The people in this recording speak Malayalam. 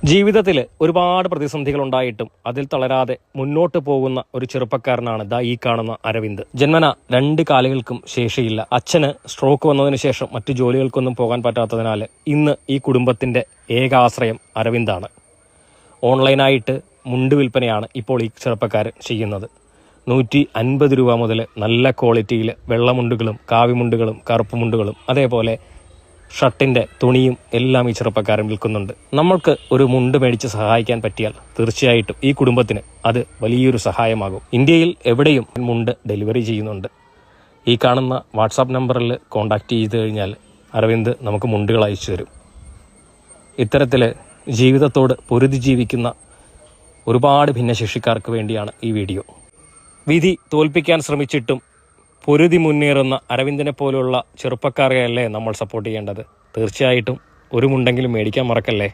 ജീവിതത്തിൽ ഒരുപാട് പ്രതിസന്ധികൾ ഉണ്ടായിട്ടും അതിൽ തളരാതെ മുന്നോട്ട് പോകുന്ന ഒരു ചെറുപ്പക്കാരനാണ് ദാ ഈ കാണുന്ന അരവിന്ദ്. ജന്മന 2 കാലുകൾക്കും ശേഷിയില്ല. അച്ഛന് സ്ട്രോക്ക് വന്നതിന് ശേഷം മറ്റു ജോലികൾക്കൊന്നും പോകാൻ പറ്റാത്തതിനാൽ ഇന്ന് ഈ കുടുംബത്തിന്റെ ഏക ആശ്രയം അരവിന്ദാണ്. ഓൺലൈനായിട്ട് മുണ്ട് വിൽപ്പനയാണ് ഇപ്പോൾ ഈ ചെറുപ്പക്കാരൻ ചെയ്യുന്നത്. 150 രൂപ മുതൽ നല്ല ക്വാളിറ്റിയിൽ വെള്ളമുണ്ടുകളും കാവിമുണ്ടുകളും കറുപ്പുമുണ്ടുകളും അതേപോലെ ഷർട്ടിൻ്റെ തുണിയും എല്ലാം ഈ ചെറുപ്പക്കാരൻ വിൽക്കുന്നുണ്ട്. നമ്മൾക്ക് ഒരു മുണ്ട് മേടിച്ച് സഹായിക്കാൻ പറ്റിയാൽ തീർച്ചയായിട്ടും ഈ കുടുംബത്തിന് അത് വലിയൊരു സഹായമാകും. ഇന്ത്യയിൽ എവിടെയും മുണ്ട് ഡെലിവറി ചെയ്യുന്നുണ്ട്. ഈ കാണുന്ന വാട്സാപ്പ് നമ്പറിൽ കോൺടാക്റ്റ് ചെയ്ത് കഴിഞ്ഞാൽ അരവിന്ദ് നമുക്ക് മുണ്ടുകൾ അയച്ചു തരും. ഇത്തരത്തിൽ ജീവിതത്തോട് പൊരുതി ജീവിക്കുന്ന ഒരുപാട് ഭിന്നശേഷിക്കാർക്ക് വേണ്ടിയാണ് ഈ വീഡിയോ. വിധി തോൽപ്പിക്കാൻ ശ്രമിച്ചിട്ടും പൊരുതി മുന്നേറുന്ന അരവിന്ദിനെ പോലുള്ള ചെറുപ്പക്കാരെയല്ലേ നമ്മൾ സപ്പോർട്ട് ചെയ്യേണ്ടത്. തീർച്ചയായിട്ടും ഒരു മുണ്ടെങ്കിലും മേടിക്കാൻ മറക്കല്ലേ.